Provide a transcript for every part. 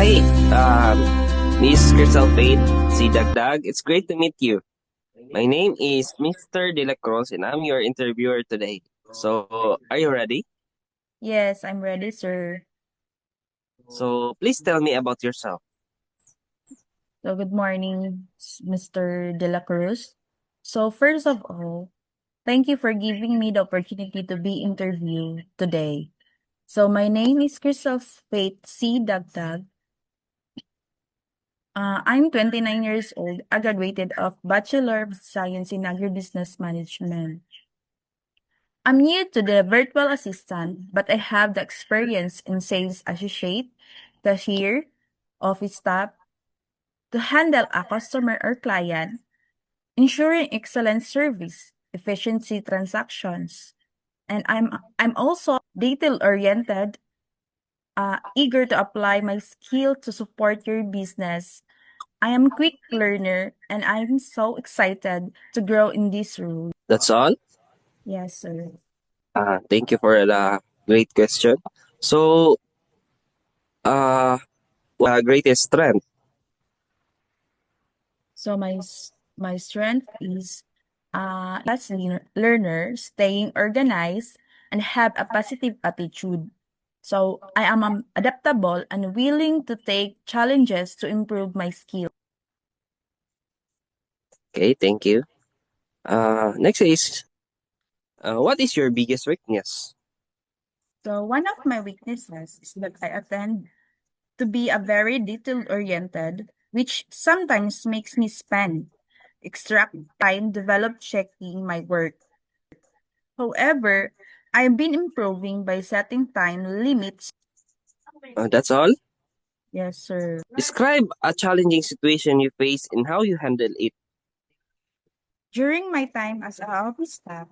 Hi, Miss Crystal Faith C. Dagdag. It's great to meet you. My name is Mr. De La Cruz and I'm your interviewer today. So, are you ready? Yes, I'm ready, sir. So, please tell me about yourself. So, good morning, Mr. De La Cruz. So, first of all, thank you for giving me the opportunity to be interviewed today. So, my name is Crystal Faith C. Dagdag. I'm 29 years old. I graduated of Bachelor of Science in Agribusiness Management. I'm new to the virtual assistant, but I have the experience in sales associate, cashier, office staff, to handle a customer or client, ensuring excellent service, efficiency transactions. And I'm also detail-oriented, eager to apply my skill to support your business. I am a quick learner and I'm so excited to grow in this role. That's all. Yes, sir. Thank you for the great question. So, greatest strength? So my strength is as learner, staying organized and have a positive attitude. So I am adaptable and willing to take challenges to improve my skill. Okay, thank you. Next is, what is your biggest weakness? So one of my weaknesses is that I tend to be a very detail oriented, which sometimes makes me spend extra time develop checking my work. However, I've been improving by setting time limits. That's all. Yes, sir. Describe a challenging situation you face and how you handle it. During my time as a office staff,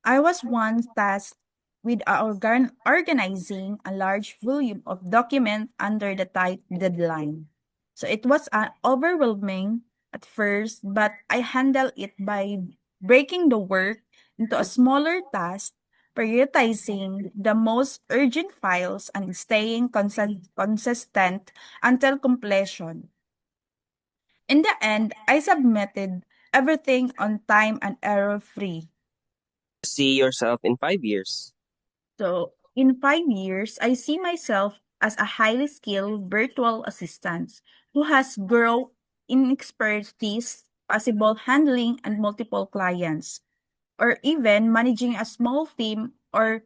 I was once tasked with organizing a large volume of document under the tight deadline. So it was overwhelming at first, but I handled it by breaking the work into a smaller task, prioritizing the most urgent files, and staying consistent until completion. In the end, I submitted everything on time and error free. See yourself in 5 years. So, in 5 years, I see myself as a highly skilled virtual assistant who has grown in expertise, possible handling and multiple clients, or even managing a small team or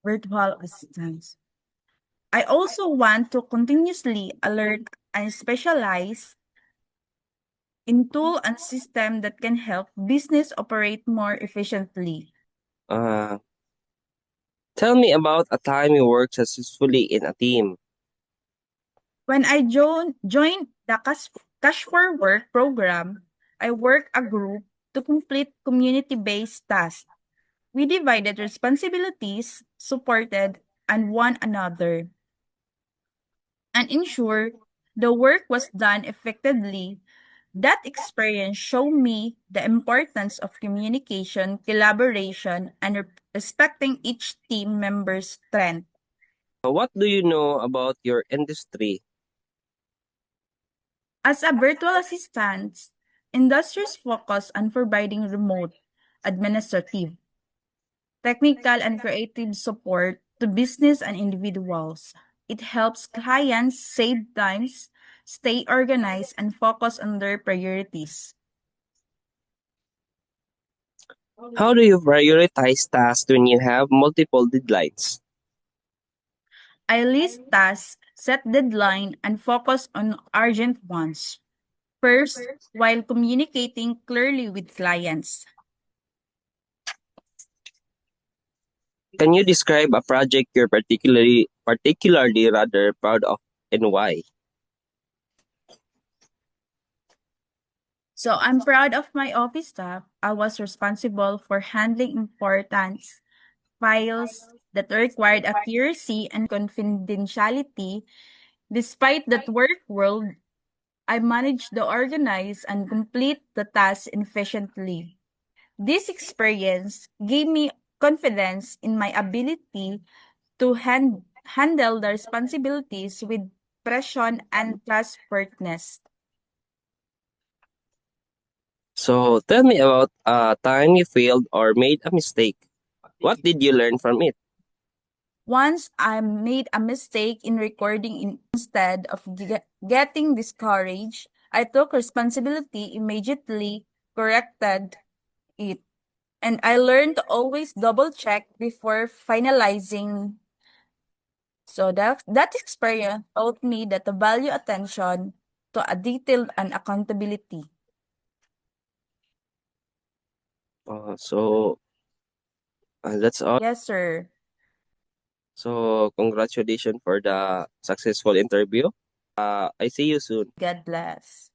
virtual assistants. I also want to continuously alert and specialize in tool and system that can help business operate more efficiently. Uh, Tell me about a time you worked successfully in a team. When I joined the Cash for Work program, I worked a group to complete community-based tasks. We divided responsibilities, supported and one another, and ensured the work was done effectively. That experience showed me the importance of communication, collaboration, and respecting each team member's strength. What do you know about your industry? As a virtual assistant, industries focus on providing remote, administrative, technical, and creative support to business and individuals. It helps clients save times, stay organized, and focus on their priorities. How do you prioritize tasks when you have multiple deadlines? I list tasks, set deadline, and focus on urgent ones. First, while communicating clearly with clients. Can you describe a project you're particularly rather proud of and why? So I'm proud of my office staff. I was responsible for handling important files that required accuracy and confidentiality. Despite that work world, I managed to organize and complete the tasks efficiently. This experience gave me confidence in my ability to handle the responsibilities with expression, and trustworthiness. So tell me about a time you failed or made a mistake. What did you learn from it? Once I made a mistake in recording instead of getting discouraged, I took responsibility immediately, corrected it, and I learned to always double check before finalizing. So that experience taught me that to value attention to a detail and accountability. That's all. Yes, sir. So congratulations for the successful interview. I see you soon. God bless.